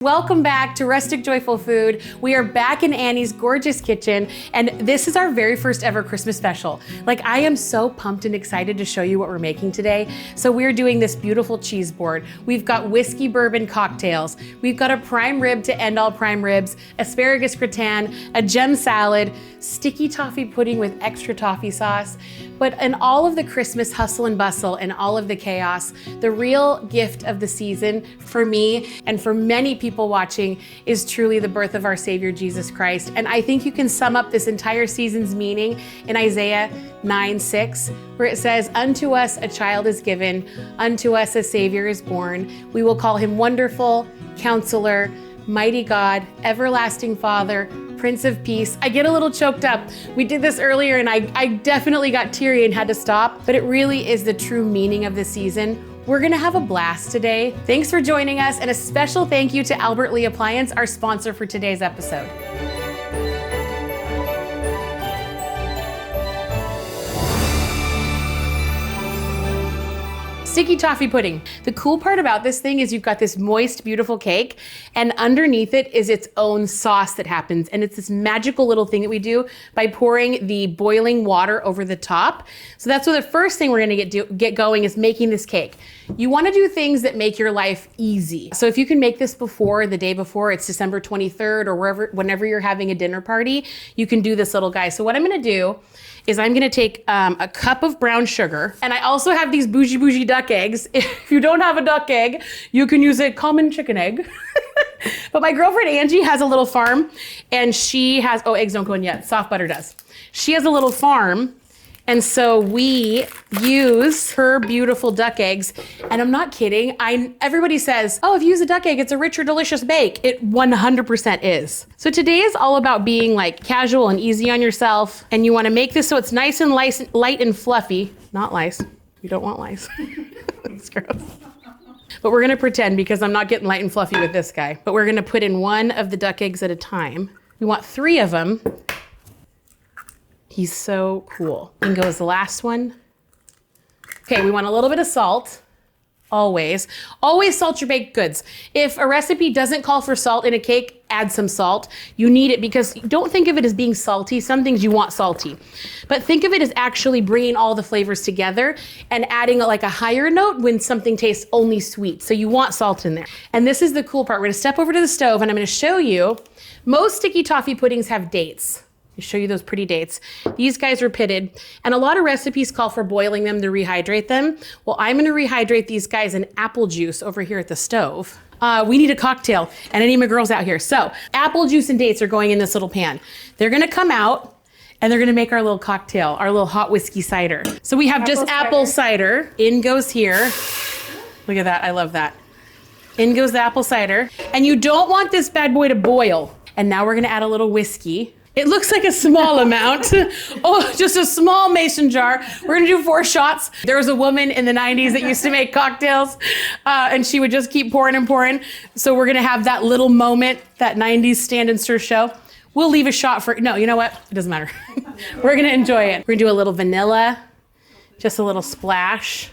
Welcome back to Rustic Joyful Food. We are back in Annie's gorgeous kitchen, and this is our very first ever Christmas special. Like, I am so pumped and excited to show you what we're making today. So we're doing this beautiful cheese board. We've got whiskey bourbon cocktails. We've got a prime rib to end all prime ribs, asparagus gratin, a gem salad, sticky toffee pudding with extra toffee sauce. But in all of the Christmas hustle and bustle and all of the chaos, the real gift of the season for me and for many people watching is truly the birth of our Savior, Jesus Christ. And I think you can sum up this entire season's meaning in Isaiah 9:6, where it says, "Unto us a child is given, unto us a Savior is born. We will call him Wonderful, Counselor, Mighty God, Everlasting Father, Prince of Peace." I get a little choked up. We did this earlier and I definitely got teary and had to stop, but it really is the true meaning of the season. We're gonna have a blast today. Thanks for joining us, and a special thank you to Albert Lee Appliance, our sponsor for today's episode. Sticky toffee pudding. The cool part about this thing is you've got this moist, beautiful cake, and underneath it is its own sauce that happens. And it's this magical little thing that we do by pouring the boiling water over the top. So that's what the first thing we're gonna get going is making this cake. You wanna do things that make your life easy. So if you can make this before, the day before, it's December 23rd or whenever you're having a dinner party, you can do this little guy. So what I'm gonna do is I'm gonna take a cup of brown sugar, and I also have these bougie duck eggs. If you don't have a duck egg, you can use a common chicken egg. But my girlfriend Angie has a little farm, and she has, oh, eggs don't go in yet, soft butter does. She has a little farm, and so we use her beautiful duck eggs. And I'm not kidding. Everybody says, oh, if you use a duck egg, it's a richer, delicious bake. It 100% is. So today is all about being like casual and easy on yourself. And you want to make this so it's nice and light and fluffy. Not lice. You don't want lice. That's gross. But we're going to pretend, because I'm not getting light and fluffy with this guy. But we're going to put in one of the duck eggs at a time. We want 3 of them. He's so cool. In goes the last one. Okay, we want a little bit of salt. Always salt your baked goods. If a recipe doesn't call for salt in a cake, add some salt. You need it because don't think of it as being salty. Some things you want salty, but think of it as actually bringing all the flavors together and adding like a higher note when something tastes only sweet. So you want salt in there. And this is the cool part. We're gonna step over to the stove and I'm gonna show you, most sticky toffee puddings have dates. I'll show you those pretty dates. These guys are pitted, and a lot of recipes call for boiling them to rehydrate them. Well, I'm gonna rehydrate these guys in apple juice over here at the stove. We need a cocktail, and I need my girls out here. So apple juice and dates are going in this little pan. They're gonna come out, and they're gonna make our little cocktail, our little hot whiskey cider. So we have just apple cider. In goes here. Look at that, I love that. In goes the apple cider. And you don't want this bad boy to boil. And now we're gonna add a little whiskey. It looks like a small amount. Oh, just a small mason jar. We're gonna do 4 shots. There was a woman in the 90s that used to make cocktails, and she would just keep pouring and pouring. So we're gonna have that little moment, that 90s stand and stir show. We'll leave a shot for, no, you know what? It doesn't matter. We're gonna enjoy it. We're gonna do a little vanilla, just a little splash.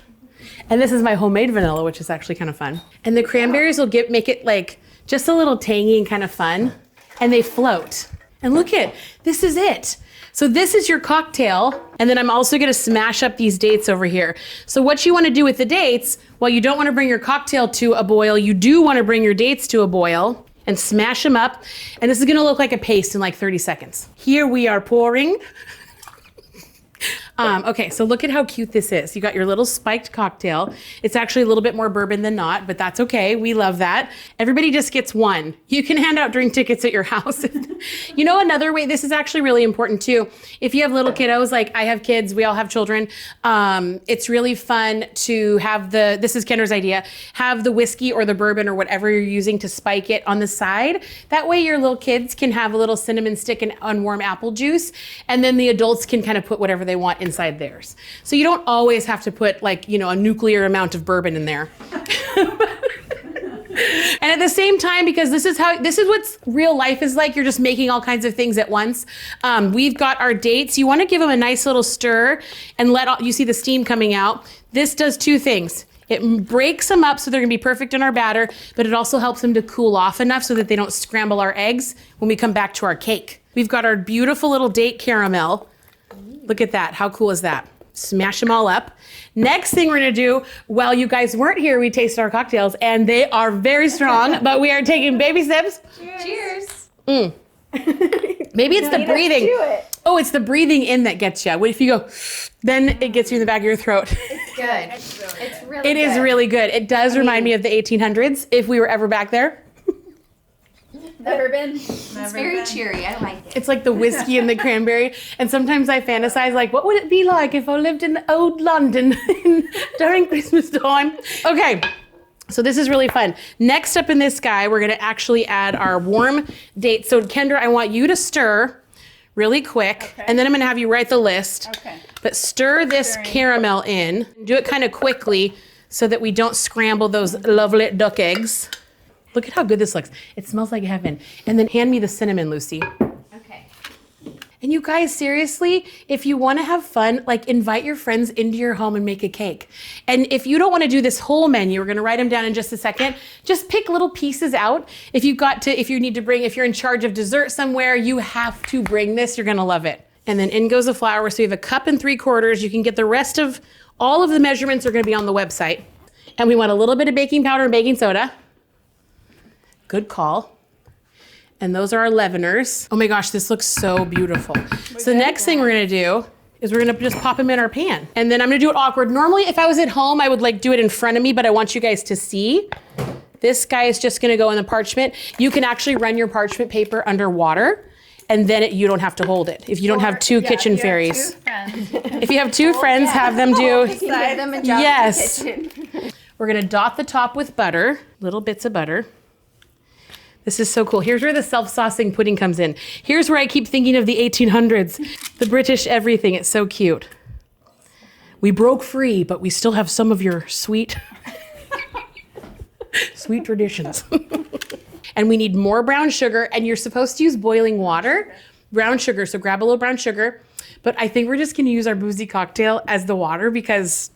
And this is my homemade vanilla, which is actually kind of fun. And the cranberries will make it like just a little tangy and kind of fun. And they float. And look this is it. So this is your cocktail. And then I'm also gonna smash up these dates over here. So what you wanna do with the dates, well, you don't wanna bring your cocktail to a boil, you do wanna bring your dates to a boil and smash them up. And this is gonna look like a paste in like 30 seconds. Here we are pouring. Okay, so look at how cute this is. You got your little spiked cocktail. It's actually a little bit more bourbon than not, but that's okay. We love that. Everybody just gets one. You can hand out drink tickets at your house. You know, another way, this is actually really important too. If you have little kiddos, like I have kids, we all have children, it's really fun to have this is Kendra's idea, have the whiskey or the bourbon or whatever you're using to spike it on the side. That way your little kids can have a little cinnamon stick and warm apple juice, and then the adults can kind of put whatever they want inside theirs. So you don't always have to put like, you know, a nuclear amount of bourbon in there. And at the same time, because this is what real life is like, you're just making all kinds of things at once. We've got our dates. You want to give them a nice little stir and you see the steam coming out. This does 2 things. It breaks them up so they're gonna be perfect in our batter, but it also helps them to cool off enough so that they don't scramble our eggs when we come back to our cake. We've got our beautiful little date caramel. Look at that, how cool is that? Smash them all up. Next thing we're gonna do, while you guys weren't here, we tasted our cocktails and they are very strong, but we are taking baby sips. Cheers. Maybe it's the breathing. Oh, it's the breathing in that gets you. What if you go, then it gets you in the back of your throat. It's good. It's really good. It is really good. It does remind me of the 1800s, if we were ever back there. Never been. It's very cheery. I like it. It's like the whiskey and the cranberry. And sometimes I fantasize, like, what would it be like if I lived in old London during Christmas time? Okay, so this is really fun. Next up in this guy, we're gonna actually add our warm dates. So Kendra, I want you to stir really quick, and then I'm gonna have you write the list. Okay. But stir this caramel in. Do it kind of quickly so that we don't scramble those lovely duck eggs. Look at how good this looks. It smells like heaven. And then hand me the cinnamon, Lucy. Okay. And you guys, seriously, if you want to have fun, like invite your friends into your home and make a cake. And if you don't want to do this whole menu, we're going to write them down in just a second. Just pick little pieces out. If you're in charge of dessert somewhere, you have to bring this. You're going to love it. And then in goes the flour. So we have a 1 3/4 cups. You can get the rest of all of the measurements are going to be on the website. And we want a little bit of baking powder and baking soda. Good call. And those are our leaveners. Oh my gosh, this looks so beautiful. So the next thing we're gonna do is we're gonna just pop them in our pan. And then I'm gonna do it awkward. Normally, if I was at home, I would like do it in front of me, but I want you guys to see. This guy is just gonna go in the parchment. You can actually run your parchment paper under water, and then you don't have to hold it. If you don't have two kitchen fairies. If you have two friends, have them do. Give them a job Yes. in the kitchen. We're gonna dot the top with butter, little bits of butter. This is so cool. Here's where the self-saucing pudding comes in. Here's where I keep thinking of the 1800s, the British everything. It's so cute. We broke free, but we still have some of your sweet traditions. And we need more brown sugar, and you're supposed to use boiling water, brown sugar. So grab a little brown sugar. But I think we're just gonna use our boozy cocktail as the water because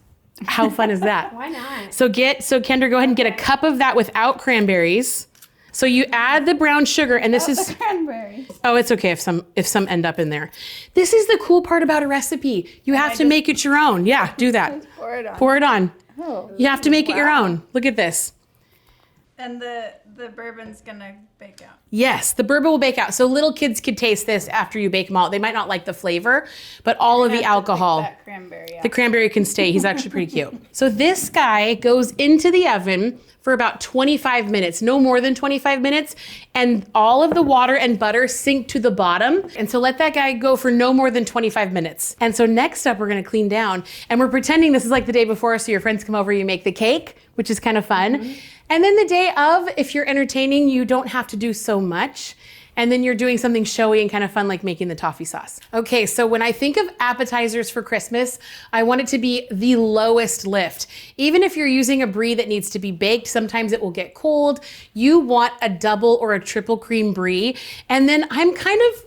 how fun is that? Why not? So Kendra, go ahead and get a cup of that without cranberries. So you add the brown sugar, and this is Cranberries. oh, it's okay if some end up in there. This is the cool part about a recipe. You have to make it your own. Yeah, do that. Pour it on. Pour it on. Oh. You have to make it your own. Look at this. And the bourbon's gonna bake out. Yes, the bourbon will bake out. So little kids could taste this after you bake them out. They might not like the flavor, but all of the alcohol. That cranberry out. The cranberry can stay. He's actually pretty cute. So this guy goes into the oven for about 25 minutes, no more than 25 minutes. And all of the water and butter sink to the bottom. And so let that guy go for no more than 25 minutes. And so next up, we're gonna clean down. And we're pretending this is like the day before, so your friends come over, you make the cake, which is kind of fun. And then the day of, if you're entertaining, you don't have to do so much. And then you're doing something showy and kind of fun, like making the toffee sauce. Okay, so when I think of appetizers for Christmas, I want it to be the lowest lift. Even if you're using a brie that needs to be baked, sometimes it will get cold. You want a double or a triple cream brie. And then I'm kind of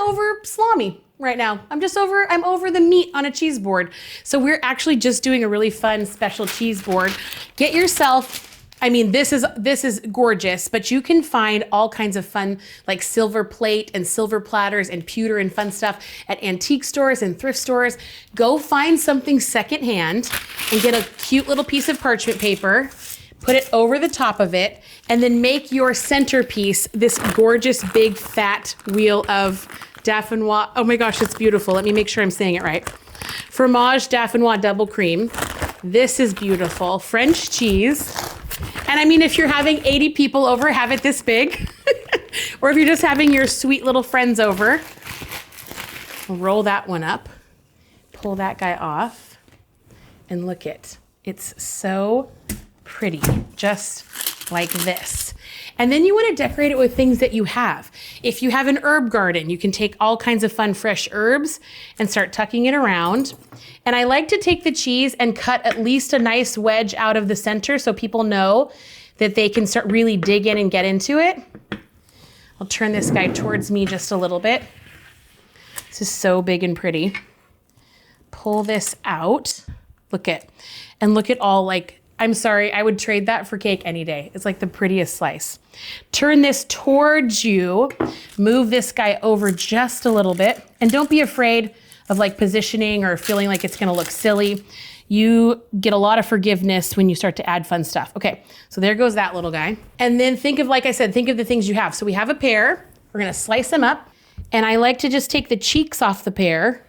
over salami right now. I'm over the meat on a cheese board. So we're actually just doing a really fun special cheese board. Get yourself, I mean, this is gorgeous, but you can find all kinds of fun, like silver plate and silver platters and pewter and fun stuff at antique stores and thrift stores. Go find something secondhand and get a cute little piece of parchment paper, put it over the top of it, and then make your centerpiece this gorgeous big fat wheel of Dauphinois. Oh my gosh, it's beautiful. Let me make sure I'm saying it right. Fromage Dauphinois double cream. This is beautiful. French cheese. And I mean, if you're having 80 people over, have it this big. Or if you're just having your sweet little friends over, roll that one up, pull that guy off, and look it's so pretty, just like this. And then you want to decorate it with things that you have. If you have an herb garden, you can take all kinds of fun fresh herbs and start tucking it around. And I like to take the cheese and cut at least a nice wedge out of the center so people know that they can start really dig in and get into it. I'll turn this guy towards me just a little bit. This is so big and pretty. Pull this out. Look at all, like, I'm sorry, I would trade that for cake any day. It's like the prettiest slice. Turn this towards you, move this guy over just a little bit, and don't be afraid of like positioning or feeling like it's gonna look silly. You get a lot of forgiveness when you start to add fun stuff. Okay, so there goes that little guy. And then think of, like I said, think of the things you have. So we have a pear, we're gonna slice him up, and I like to just take the cheeks off the pear,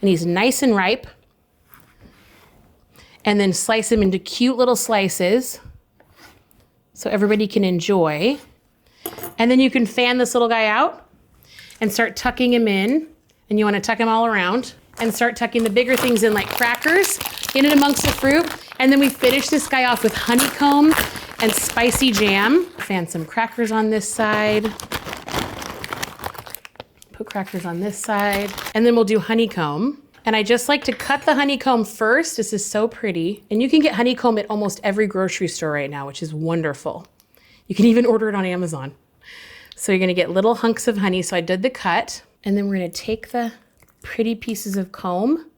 and he's nice and ripe, and then slice him into cute little slices so everybody can enjoy. And then you can fan this little guy out and start tucking him in, and you wanna tuck him all around, and start tucking the bigger things in like crackers in and amongst the fruit. And then we finish this guy off with honeycomb and spicy jam. Fan some crackers on this side. Put crackers on this side. And then we'll do honeycomb. And I just like to cut the honeycomb first. This is so pretty. And you can get honeycomb at almost every grocery store right now, which is wonderful. You can even order it on Amazon. So you're gonna get little hunks of honey. So I did the cut. And then we're gonna take the pretty pieces of comb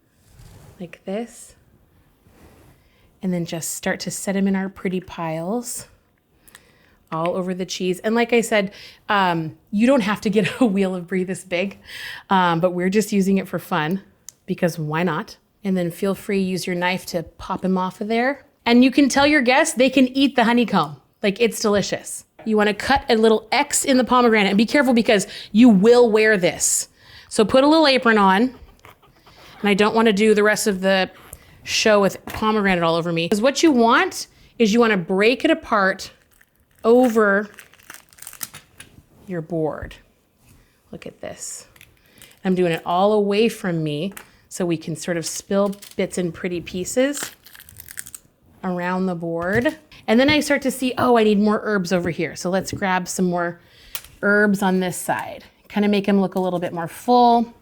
like this. And then just start to set them in our pretty piles all over the cheese. And like I said, you don't have to get a wheel of brie this big, but we're just using it for fun. Because why not? And then feel free, use your knife to pop him off of there. And you can tell your guests they can eat the honeycomb. Like, it's delicious. You wanna cut a little X in the pomegranate, and be careful because you will wear this. So put a little apron on, and I don't wanna do the rest of the show with pomegranate all over me. Because what you want is you wanna break it apart over your board. Look at this. I'm doing it all away from me, so we can sort of spill bits and pretty pieces around the board. And then I start to see, oh, I need more herbs over here. So let's grab some more herbs on this side. Kind of make them look a little bit more full.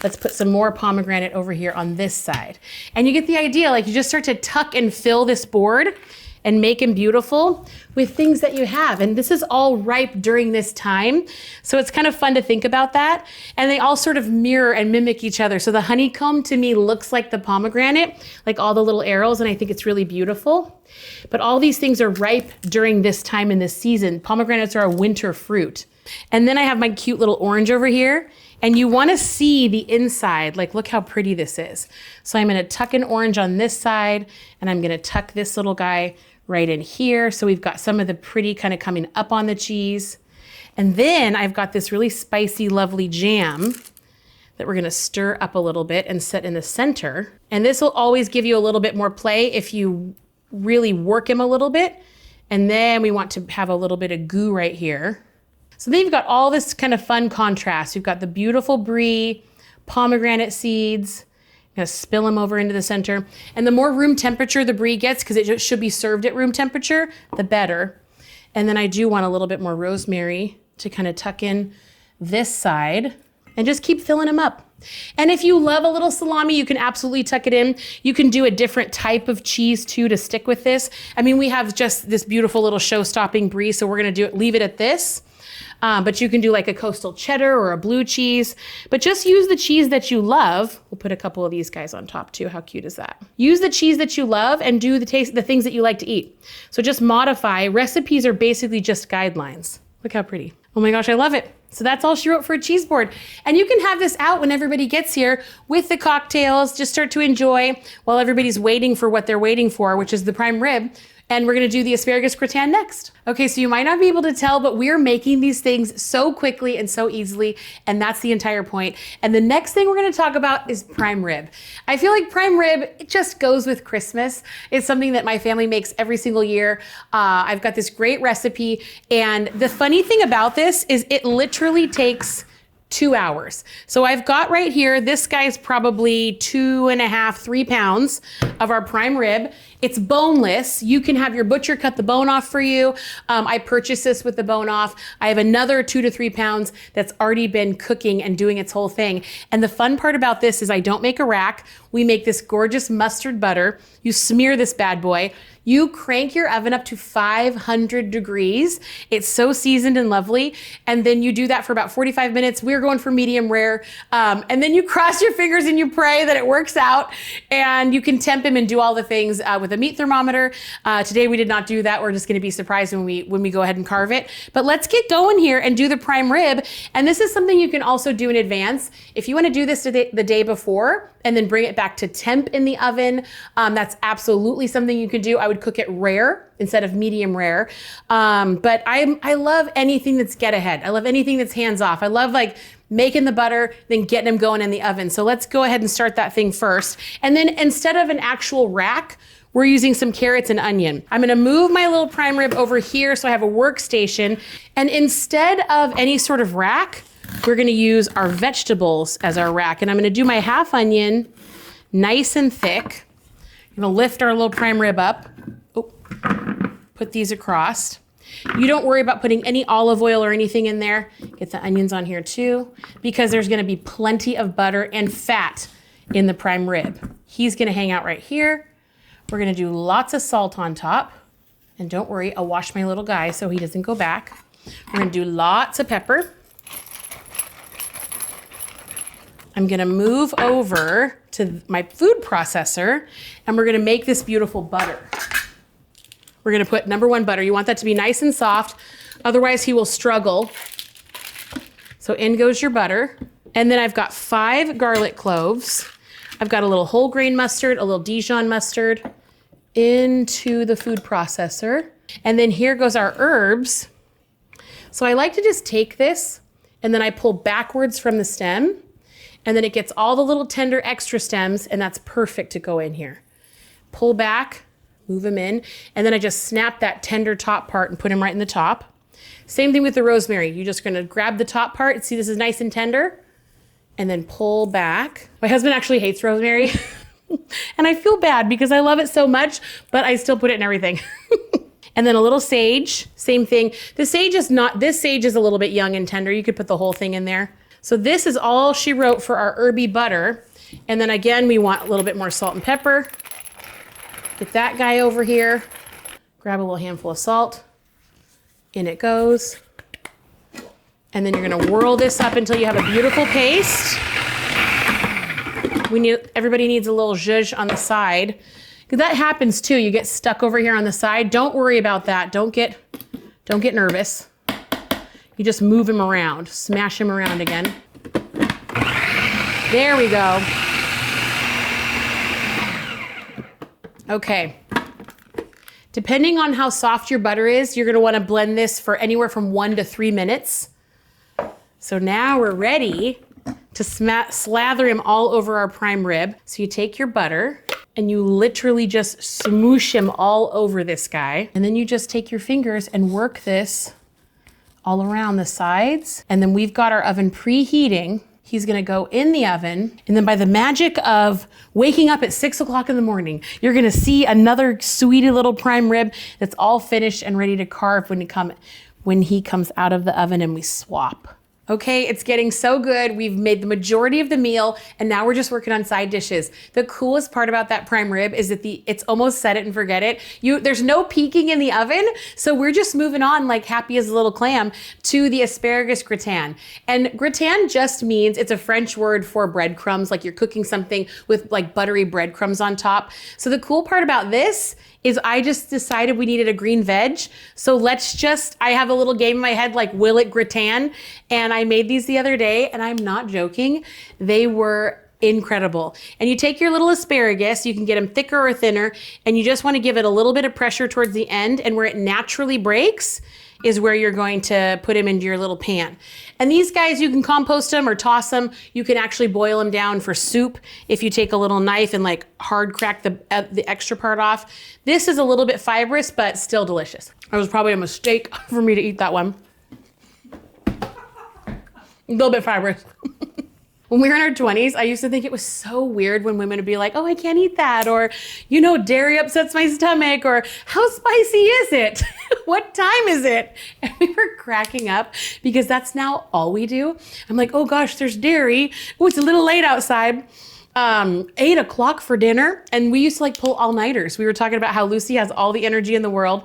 Let's put some more pomegranate over here on this side. And you get the idea, like you just start to tuck and fill this board and make them beautiful with things that you have. And this is all ripe during this time. So it's kind of fun to think about that. And they all sort of mirror and mimic each other. So the honeycomb to me looks like the pomegranate, like all the little arrows, and I think it's really beautiful. But all these things are ripe during this time in this season. Pomegranates are a winter fruit. And then I have my cute little orange over here. And you wanna see the inside, like look how pretty this is. So I'm gonna tuck an orange on this side, and I'm gonna tuck this little guy right in here. So we've got some of the pretty kind of coming up on the cheese. And then I've got this really spicy, lovely jam that we're gonna stir up a little bit and set in the center. And this will always give you a little bit more play if you really work him a little bit. And then we want to have a little bit of goo right here. So then you've got all this kind of fun contrast. You've got the beautiful brie, pomegranate seeds. I'm gonna spill them over into the center. And the more room temperature the brie gets, because it should be served at room temperature, the better. And then I do want a little bit more rosemary to kind of tuck in this side and just keep filling them up. And if you love a little salami, you can absolutely tuck it in. You can do a different type of cheese too to stick with this. I mean, we have just this beautiful little show-stopping brie, so we're gonna leave it at this. But you can do like a coastal cheddar or a blue cheese, but just use the cheese that you love. We'll put a couple of these guys on top too. How cute is that? Use the cheese that you love and do the things that you like to eat. So just modify. Recipes are basically just guidelines. Look how pretty. Oh my gosh, I love it. So that's all she wrote for a cheese board. And you can have this out when everybody gets here with the cocktails. Just start to enjoy while everybody's waiting for what they're waiting for, which is the prime rib. And we're gonna do the asparagus gratin next. Okay, so you might not be able to tell, but we're making these things so quickly and so easily, and that's the entire point. And the next thing we're gonna talk about is prime rib. I feel like prime rib, it just goes with Christmas. It's something that my family makes every single year. I've got this great recipe, and the funny thing about this is it literally takes 2 hours. So I've got right here, this guy's probably 2.5, 3 pounds of our prime rib. It's boneless. You can have your butcher cut the bone off for you. I purchased this with the bone off. I have another 2 to 3 pounds that's already been cooking and doing its whole thing. And the fun part about this is I don't make a rack. We make this gorgeous mustard butter. You smear this bad boy. You crank your oven up to 500 degrees. It's so seasoned and lovely. And then you do that for about 45 minutes. We're going for medium rare. And then you cross your fingers and you pray that it works out. And you can temp him and do all the things with a meat thermometer. Today we did not do that. We're just gonna be surprised when we go ahead and carve it. But let's get going here and do the prime rib. And this is something you can also do in advance. If you wanna do this the day before and then bring it back to temp in the oven, that's absolutely something you can do. I would cook it rare instead of medium rare. But I love anything that's get ahead. I love anything that's hands off. I love like making the butter, then getting them going in the oven. So let's go ahead and start that thing first. And then instead of an actual rack, we're using some carrots and onion. I'm gonna move my little prime rib over here so I have a workstation. And instead of any sort of rack, we're gonna use our vegetables as our rack. And I'm gonna do my half onion, nice and thick. I'm gonna lift our little prime rib up. Oh, put these across. You don't worry about putting any olive oil or anything in there. Get the onions on here too, because there's gonna be plenty of butter and fat in the prime rib. He's gonna hang out right here. We're gonna do lots of salt on top. And don't worry, I'll wash my little guy so he doesn't go back. We're gonna do lots of pepper. I'm gonna move over to my food processor and we're gonna make this beautiful butter. We're gonna put number 1 butter. You want that to be nice and soft, otherwise he will struggle. So in goes your butter. And then I've got 5 garlic cloves. I've got a little whole grain mustard, a little Dijon mustard into the food processor. And then here goes our herbs. So I like to just take this and then I pull backwards from the stem. And then it gets all the little tender extra stems, and that's perfect to go in here. Pull back, move them in, and then I just snap that tender top part and put them right in the top. Same thing with the rosemary. You're just gonna grab the top part, see this is nice and tender, and then pull back. My husband actually hates rosemary, and I feel bad because I love it so much, but I still put it in everything. And then a little sage, same thing. This sage is a little bit young and tender. You could put the whole thing in there. So this is all she wrote for our herby butter. And then again, we want a little bit more salt and pepper. Get that guy over here. Grab a little handful of salt. In it goes. And then you're gonna whirl this up until you have a beautiful paste. Everybody needs a little zhuzh on the side. Because that happens too, you get stuck over here on the side. Don't worry about that, don't get nervous. You just move him around, smash him around again. There we go. Okay. Depending on how soft your butter is, you're gonna wanna blend this for anywhere from 1 to 3 minutes. So now we're ready to slather him all over our prime rib. So you take your butter and you literally just smoosh him all over this guy. And then you just take your fingers and work this all around the sides. And then we've got our oven preheating. He's gonna go in the oven. And then by the magic of waking up at 6 o'clock in the morning, you're gonna see another sweetie little prime rib that's all finished and ready to carve when he comes out of the oven and we swap. Okay, it's getting so good. We've made the majority of the meal and now we're just working on side dishes. The coolest part about that prime rib is that it's almost set it and forget it. There's no peeking in the oven, so we're just moving on like happy as a little clam to the asparagus gratin. And gratin just means, it's a French word for breadcrumbs, like you're cooking something with like buttery breadcrumbs on top. So the cool part about this is I just decided we needed a green veg. So I have a little game in my head like, will it gratin? And I made these the other day and I'm not joking. They were incredible. And you take your little asparagus, you can get them thicker or thinner, and you just wanna give it a little bit of pressure towards the end, and where it naturally breaks is where you're going to put them into your little pan. And these guys, you can compost them or toss them. You can actually boil them down for soup if you take a little knife and like hard crack the extra part off. This is a little bit fibrous, but still delicious. It was probably a mistake for me to eat that one. A little bit fibrous. When we were in our 20s, I used to think it was so weird when women would be like, oh, I can't eat that. Or, you know, dairy upsets my stomach. Or how spicy is it? What time is it? And we were cracking up because that's now all we do. I'm like, oh gosh, there's dairy. Oh, it's a little late outside. 8 o'clock for dinner. And we used to like pull all-nighters. We were talking about how Lucy has all the energy in the world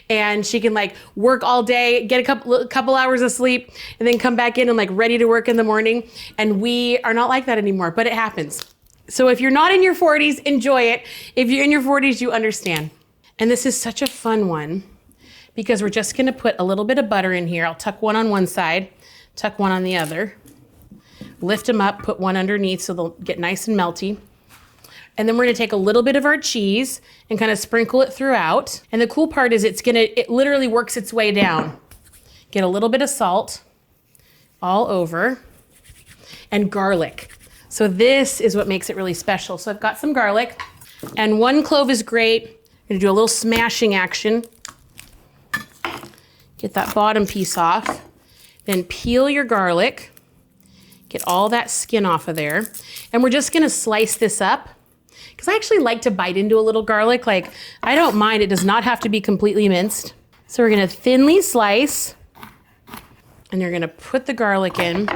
and she can like work all day, get a couple hours of sleep, and then come back in and like ready to work in the morning. And we are not like that anymore, but it happens. So if you're not in your 40s, enjoy it. If you're in your 40s, you understand. And this is such a fun one because we're just gonna put a little bit of butter in here. I'll tuck one on one side, tuck one on the other. Lift them up, put one underneath so they'll get nice and melty. And then we're gonna take a little bit of our cheese and kind of sprinkle it throughout. And the cool part is it literally works its way down. Get a little bit of salt all over and garlic. So this is what makes it really special. So I've got some garlic and 1 clove is great. I'm gonna do a little smashing action. Get that bottom piece off. Then peel your garlic. Get all that skin off of there. And we're just gonna slice this up because I actually like to bite into a little garlic. Like, I don't mind, it does not have to be completely minced. So we're gonna thinly slice and you're gonna put the garlic in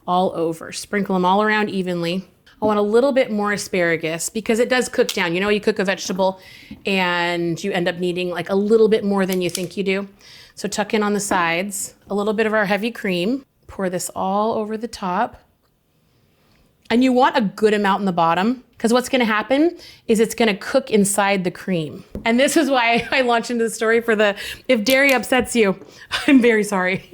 all over. Sprinkle them all around evenly. I want a little bit more asparagus because it does cook down. You know, you cook a vegetable and you end up needing like a little bit more than you think you do. So tuck in on the sides, a little bit of our heavy cream. Pour this all over the top. And you want a good amount in the bottom because what's gonna happen is it's gonna cook inside the cream. And this is why I launched into the story for the, if dairy upsets you, I'm very sorry.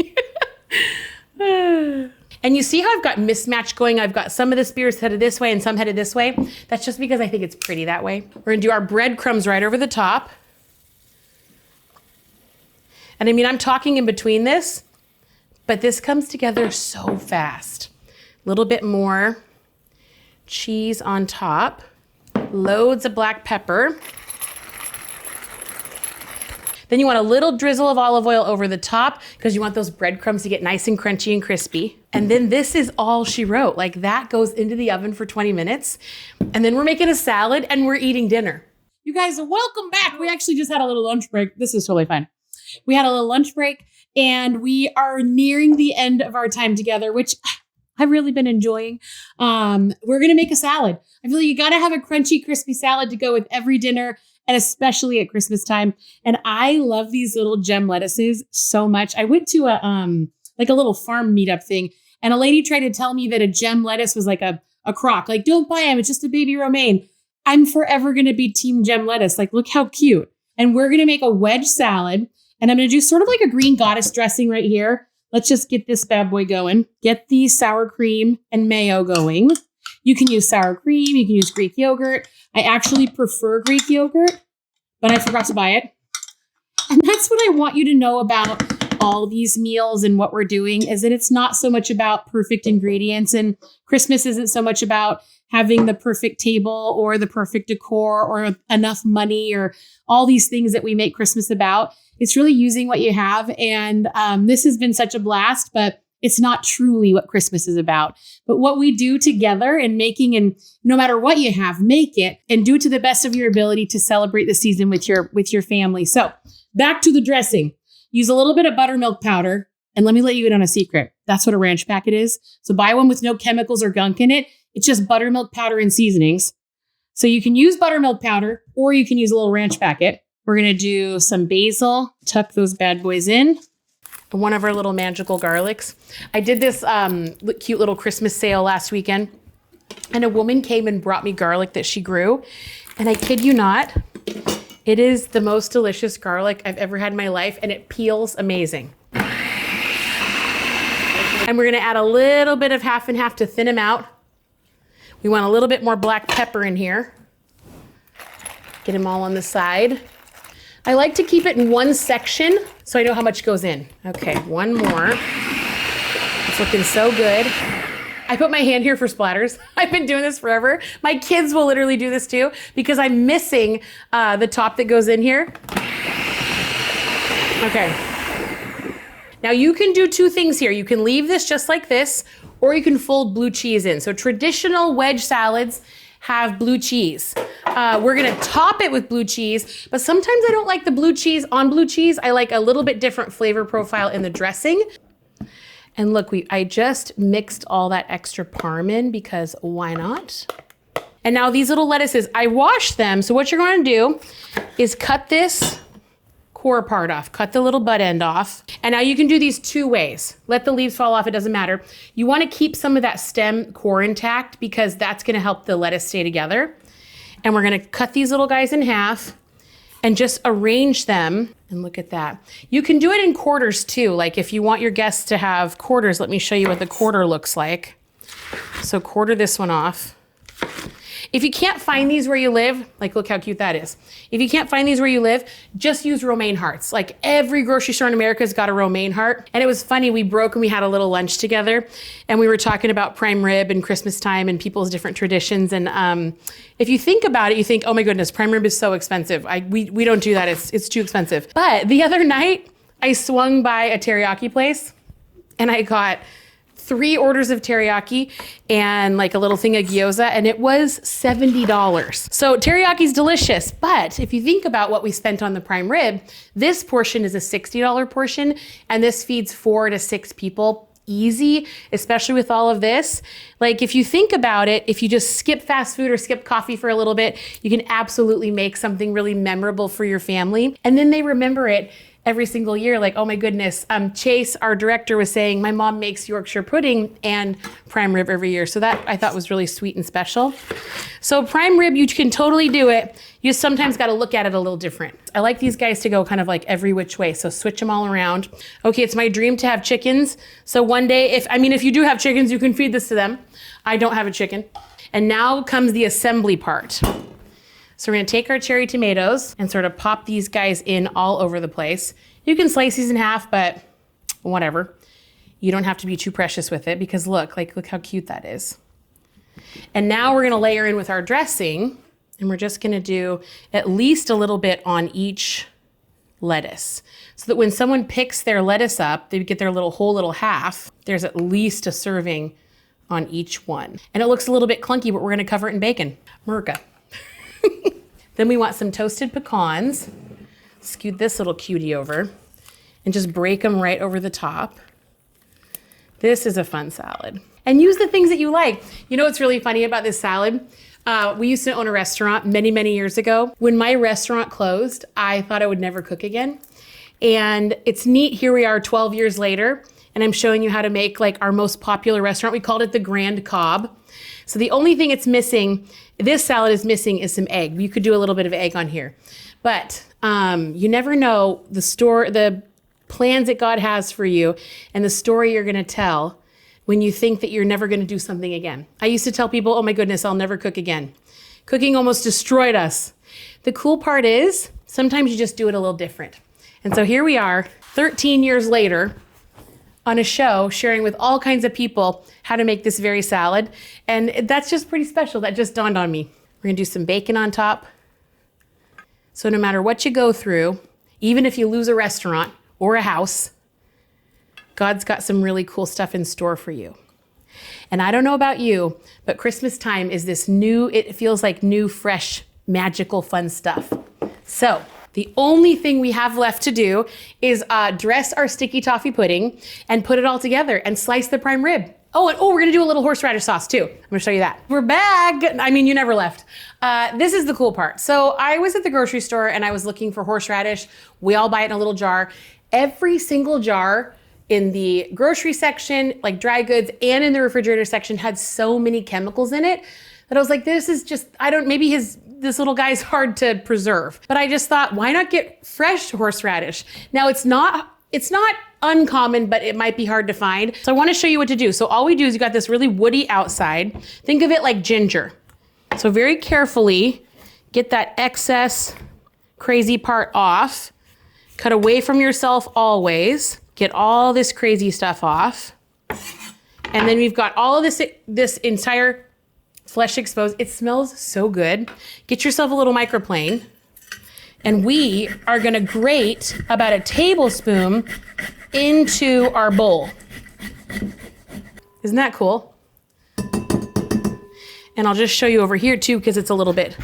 And you see how I've got mismatch going? I've got some of the spears headed this way and some headed this way. That's just because I think it's pretty that way. We're gonna do our breadcrumbs right over the top. And I mean, I'm talking in between this, but this comes together so fast. A little bit more cheese on top, loads of black pepper. Then you want a little drizzle of olive oil over the top because you want those breadcrumbs to get nice and crunchy and crispy. And then this is all she wrote. Like that goes into the oven for 20 minutes. And then we're making a salad and we're eating dinner. You guys, welcome back. We actually just had a little lunch break. This is totally fine. We had a little lunch break and we are nearing the end of our time together, which I've really been enjoying. We're going to make a salad. I feel like you got to have a crunchy, crispy salad to go with every dinner and especially at Christmas time. And I love these little gem lettuces so much. I went to a little farm meetup thing and a lady tried to tell me that a gem lettuce was like a crock. Like, don't buy them. It's just a baby romaine. I'm forever going to be team gem lettuce. Like, look how cute. And we're going to make a wedge salad. And I'm going to do sort of like a green goddess dressing right here. Let's just get this bad boy going. Get the sour cream and mayo going. You can use sour cream. You can use Greek yogurt. I actually prefer Greek yogurt, but I forgot to buy it. And that's what I want you to know about all these meals and what we're doing is that it's not so much about perfect ingredients, and Christmas isn't so much about having the perfect table or the perfect decor or enough money or all these things that we make Christmas about. It's really using what you have. And this has been such a blast, but it's not truly what Christmas is about. But what we do together and making, and no matter what you have, make it and do it to the best of your ability to celebrate the season with your family. So back to the dressing. Use a little bit of buttermilk powder. And let me let you in on a secret. That's what a ranch packet is. So buy one with no chemicals or gunk in it. It's just buttermilk powder and seasonings. So you can use buttermilk powder or you can use a little ranch packet. We're going to do some basil, tuck those bad boys in. One of our little magical garlics. I did this cute little Christmas sale last weekend, and a woman came and brought me garlic that she grew. And I kid you not, it is the most delicious garlic I've ever had in my life, and it peels amazing. And we're going to add a little bit of half and half to thin them out. We want a little bit more black pepper in here. Get them all on the side. I like to keep it in one section so I know how much goes in. Okay, one more. It's looking so good. I put my hand here for splatters. I've been doing this forever. My kids will literally do this too because I'm missing the top that goes in here. Okay. Now you can do two things here. You can leave this just like this, or you can fold blue cheese in. So traditional wedge salads have blue cheese. We're gonna top it with blue cheese, but sometimes I don't like the blue cheese on blue cheese. I like a little bit different flavor profile in the dressing. And look, I just mixed all that extra parm in because why not? And now these little lettuces, I washed them. So what you're gonna do is cut this core part off, cut the little butt end off. And now you can do these two ways. Let the leaves fall off, it doesn't matter. You wanna keep some of that stem core intact because that's gonna help the lettuce stay together. And we're gonna cut these little guys in half and just arrange them. And look at that. You can do it in quarters too. Like if you want your guests to have quarters, let me show you what the quarter looks like. So quarter this one off. If you can't find these where you live, like look how cute that is. If you can't find these where you live, just use romaine hearts. Like every grocery store in America's got a romaine heart. And it was funny, we broke and we had a little lunch together and we were talking about prime rib and Christmas time and people's different traditions. And if you think about it, you think, oh my goodness, prime rib is so expensive. We don't do that, it's too expensive. But the other night, I swung by a teriyaki place and I got 3 orders of teriyaki and like a little thing of gyoza, and it was $70. So teriyaki's delicious, but if you think about what we spent on the prime rib, this portion is a $60 portion, and this feeds 4 to 6 people easy, especially with all of this. Like if you think about it, if you just skip fast food or skip coffee for a little bit, you can absolutely make something really memorable for your family. And then they remember it every single year, like, oh my goodness. Chase, our director, was saying, my mom makes Yorkshire pudding and prime rib every year. So that I thought was really sweet and special. So prime rib, you can totally do it. You sometimes got to look at it a little different. I like these guys to go kind of like every which way. So switch them all around. Okay, it's my dream to have chickens. So one day, if you do have chickens, you can feed this to them. I don't have a chicken. And now comes the assembly part. So we're gonna take our cherry tomatoes and sort of pop these guys in all over the place. You can slice these in half, but whatever. You don't have to be too precious with it because look how cute that is. And now we're gonna layer in with our dressing, and we're just gonna do at least a little bit on each lettuce so that when someone picks their lettuce up, they get their whole little half. There's at least a serving on each one. And it looks a little bit clunky, but we're gonna cover it in bacon. America. Then we want some toasted pecans. Scoot this little cutie over and just break them right over the top. This is a fun salad. And use the things that you like. You know what's really funny about this salad? We used to own a restaurant many, many years ago. When my restaurant closed, I thought I would never cook again. And it's neat, here we are 12 years later, and I'm showing you how to make like our most popular restaurant. We called it the Grand Cobb. So the only thing it's missing, this salad is missing, is some egg. You could do a little bit of egg on here. But you never know the plans that God has for you and the story you're gonna tell when you think that you're never gonna do something again. I used to tell people, oh my goodness, I'll never cook again. Cooking almost destroyed us. The cool part is, sometimes you just do it a little different. And so here we are, 13 years later, on a show sharing with all kinds of people how to make this very salad. And that's just pretty special. That just dawned on me. We're gonna do some bacon on top. So no matter what you go through, even if you lose a restaurant or a house, God's got some really cool stuff in store for you. And I don't know about you, but Christmas time is this new, it feels like new, fresh, magical, fun stuff. So the only thing we have left to do is dress our sticky toffee pudding and put it all together and slice the prime rib. We're gonna do a little horseradish sauce too. I'm gonna show you that. We're back. I mean, you never left. This is the cool part. So I was at the grocery store and I was looking for horseradish. We all buy it in a little jar. Every single jar in the grocery section, like dry goods, and in the refrigerator section had so many chemicals in it that I was like, this is just, this little guy's hard to preserve. But I just thought, why not get fresh horseradish? Now it's not uncommon, but it might be hard to find. So I want to show you what to do. So all we do is you got this really woody outside. Think of it like ginger. So very carefully get that excess crazy part off. Cut away from yourself always. Get all this crazy stuff off. And then we've got all of this entire flesh exposed. It smells so good. Get yourself a little microplane. And we are gonna grate about a tablespoon into our bowl. Isn't that cool? And I'll just show you over here too, because it's a little bit,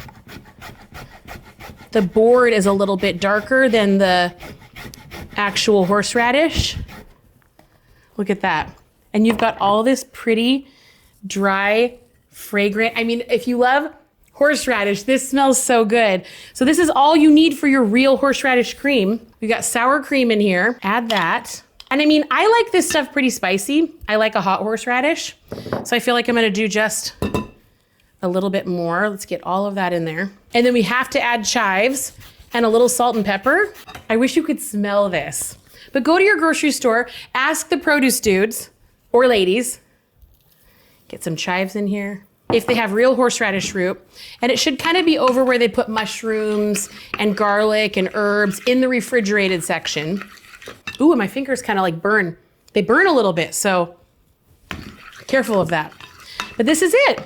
the board is a little bit darker than the actual horseradish. Look at that. And you've got all this pretty, dry, fragrant. I mean, if you love horseradish, this smells so good. So this is all you need for your real horseradish cream. We got sour cream in here. Add that. And I mean, I like this stuff pretty spicy. I like a hot horseradish. So I feel like I'm gonna do just a little bit more. Let's get all of that in there. And then we have to add chives and a little salt and pepper. I wish you could smell this. But go to your grocery store, ask the produce dudes or ladies, get some chives in here. If they have real horseradish root, and it should kind of be over where they put mushrooms and garlic and herbs in the refrigerated section. Ooh, and my fingers kind of like burn. They burn a little bit, so careful of that. But this is it.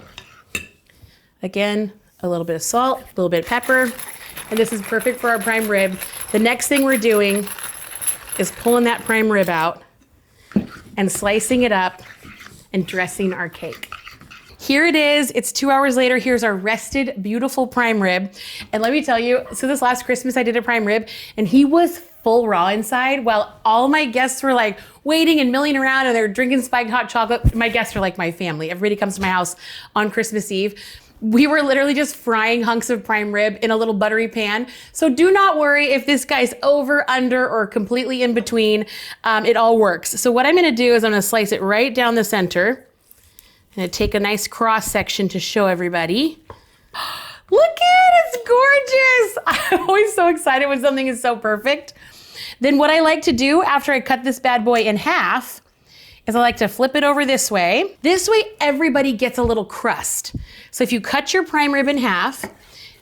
Again, a little bit of salt, a little bit of pepper, and this is perfect for our prime rib. The next thing we're doing is pulling that prime rib out and slicing it up and dressing our cake. Here it is. It's 2 hours later. Here's our rested, beautiful prime rib. And let me tell you, so this last Christmas I did a prime rib and he was full raw inside while all my guests were like waiting and milling around and they're drinking spiked hot chocolate. My guests are like my family. Everybody comes to my house on Christmas Eve. We were literally just frying hunks of prime rib in a little buttery pan. So do not worry if this guy's over, under, or completely in between. It all works. So what I'm gonna do is I'm gonna slice it right down the center. I'm gonna take a nice cross section to show everybody. Look at it, it's gorgeous. I'm always so excited when something is so perfect. Then what I like to do after I cut this bad boy in half is I like to flip it over this way. This way, everybody gets a little crust. So if you cut your prime rib in half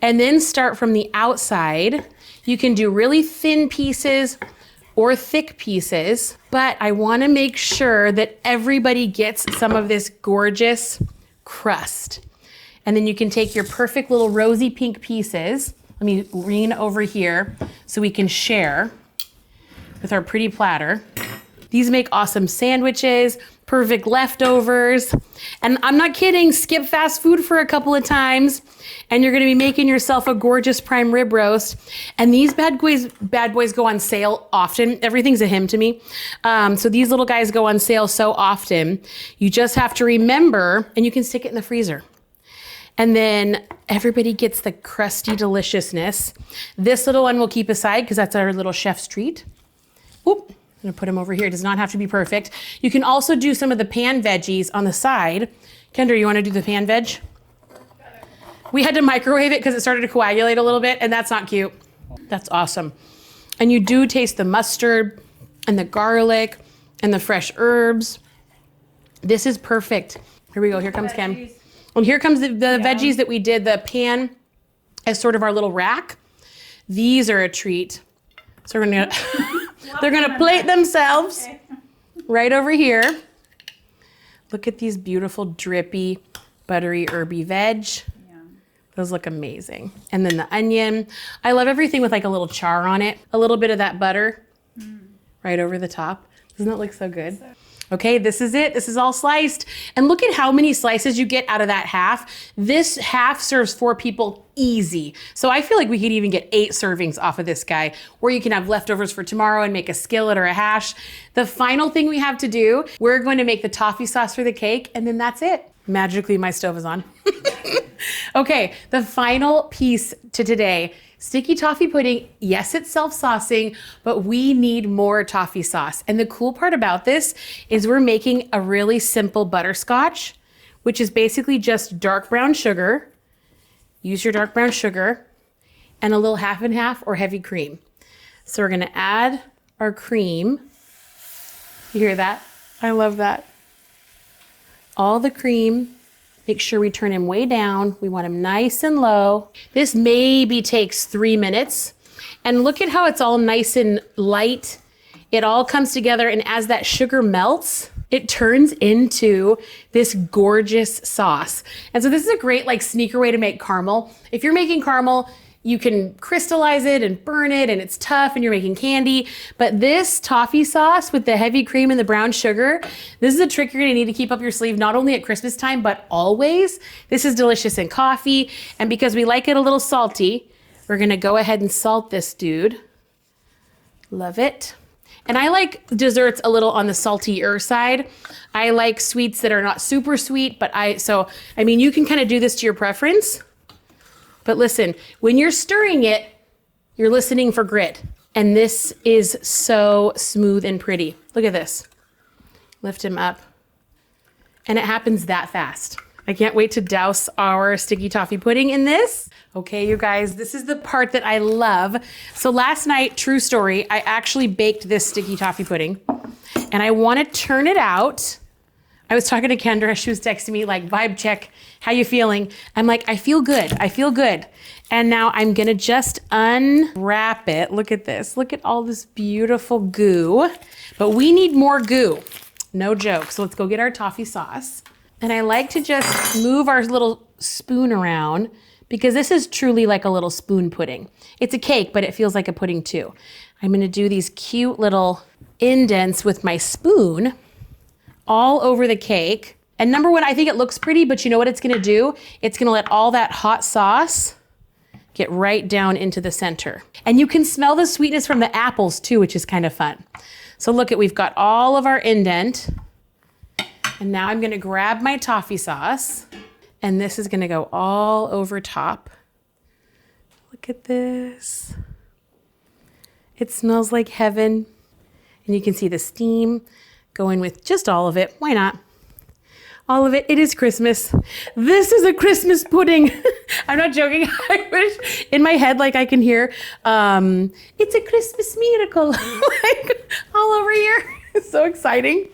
and then start from the outside, you can do really thin pieces or thick pieces, but I wanna make sure that everybody gets some of this gorgeous crust. And then you can take your perfect little rosy pink pieces. Let me lean over here so we can share with our pretty platter. These make awesome sandwiches, perfect leftovers. And I'm not kidding, skip fast food for a couple of times and you're gonna be making yourself a gorgeous prime rib roast. And these bad boys go on sale often. Everything's a hymn to me. So these little guys go on sale so often. You just have to remember, and you can stick it in the freezer. And then everybody gets the crusty deliciousness. This little one we'll keep aside because that's our little chef's treat. Oop. I'm gonna put them over here. It does not have to be perfect. You can also do some of the pan veggies on the side. Kendra, you wanna do the pan veg? We had to microwave it because it started to coagulate a little bit and that's not cute. That's awesome. And you do taste the mustard and the garlic and the fresh herbs. This is perfect. Here we go, here comes Ken. And here comes the veggies that we did, the pan as sort of our little rack. These are a treat. So we're gonna, they're gonna plate themselves right over here. Look at these beautiful drippy, buttery, herby veg. Those look amazing. And then the onion. I love everything with like a little char on it. A little bit of that butter right over the top. Doesn't that look so good? Okay, this is it. This is all sliced. And look at how many slices you get out of that half. This half serves 4 people easy. So I feel like we could even get 8 servings off of this guy, or you can have leftovers for tomorrow and make a skillet or a hash. The final thing we have to do, we're going to make the toffee sauce for the cake, and then that's it. Magically, my stove is on. Okay, the final piece to today. Sticky toffee pudding, yes, it's self-saucing, but we need more toffee sauce. And the cool part about this is we're making a really simple butterscotch, which is basically just dark brown sugar. Use your dark brown sugar and a little half and half or heavy cream. So we're gonna add our cream. You hear that? I love that. All the cream. Make sure we turn him way down. We want him nice and low. This maybe takes 3 minutes. And look at how it's all nice and light. It all comes together, and as that sugar melts, it turns into this gorgeous sauce. And so this is a great like sneaker way to make caramel. If you're making caramel, you can crystallize it and burn it and it's tough and you're making candy. But this toffee sauce with the heavy cream and the brown sugar, this is a trick you're gonna need to keep up your sleeve, not only at Christmas time, but always. This is delicious in coffee. And because we like it a little salty, we're gonna go ahead and salt this dude. Love it. And I like desserts a little on the saltier side. I like sweets that are not super sweet, but I mean, you can kind of do this to your preference. But listen, when you're stirring it, you're listening for grit. And this is so smooth and pretty. Look at this. Lift him up. And it happens that fast. I can't wait to douse our sticky toffee pudding in this. Okay, you guys, this is the part that I love. So last night, true story, I actually baked this sticky toffee pudding and I want to turn it out. I was talking to Kendra, she was texting me like, vibe check, how you feeling? I'm like, I feel good, I feel good. And now I'm gonna just unwrap it. Look at this, look at all this beautiful goo. But we need more goo, no joke. So let's go get our toffee sauce. And I like to just move our little spoon around because this is truly like a little spoon pudding. It's a cake, but it feels like a pudding too. I'm gonna do these cute little indents with my spoon all over the cake. And number one, I think it looks pretty, but you know what it's gonna do? It's gonna let all that hot sauce get right down into the center. And you can smell the sweetness from the apples too, which is kind of fun. So look at, we've got all of our indent. And now I'm gonna grab my toffee sauce and this is gonna go all over top. Look at this. It smells like heaven. And you can see the steam going with just all of it. Why not? All of it. It is Christmas. This is a Christmas pudding. I'm not joking. I wish in my head, like I can hear, it's a Christmas miracle, like all over here. It's so exciting.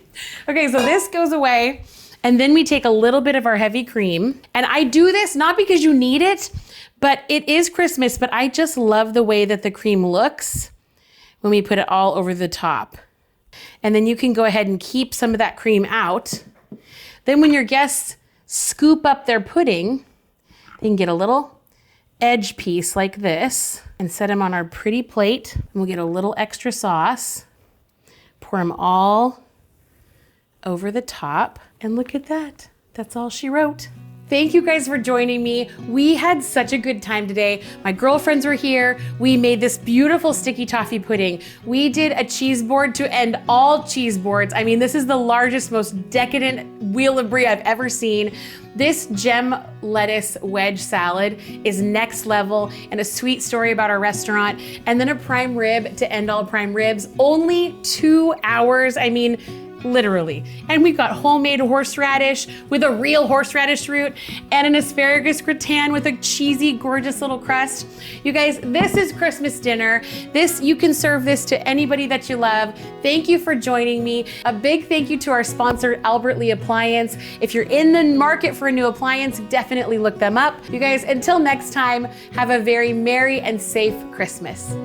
Okay, so this goes away. And then we take a little bit of our heavy cream. And I do this not because you need it, but it is Christmas, but I just love the way that the cream looks when we put it all over the top. And then you can go ahead and keep some of that cream out. Then when your guests scoop up their pudding, they can get a little edge piece like this and set them on our pretty plate. And we'll get a little extra sauce, pour them all over the top. And look at that. That's all she wrote. Thank you guys for joining me. We had such a good time today. My girlfriends were here. We made this beautiful sticky toffee pudding. We did a cheese board to end all cheese boards. I mean, this is the largest, most decadent wheel of brie I've ever seen. This gem lettuce wedge salad is next level, and a sweet story about our restaurant. And then a prime rib to end all prime ribs. Only 2 hours. I mean, literally. And we've got homemade horseradish with a real horseradish root and an asparagus gratin with a cheesy, gorgeous little crust. You guys, this is Christmas dinner. You can serve this to anybody that you love. Thank you for joining me. A big thank you to our sponsor, Albert Lee Appliance. If you're in the market for a new appliance, definitely look them up. You guys, until next time, have a very merry and safe Christmas.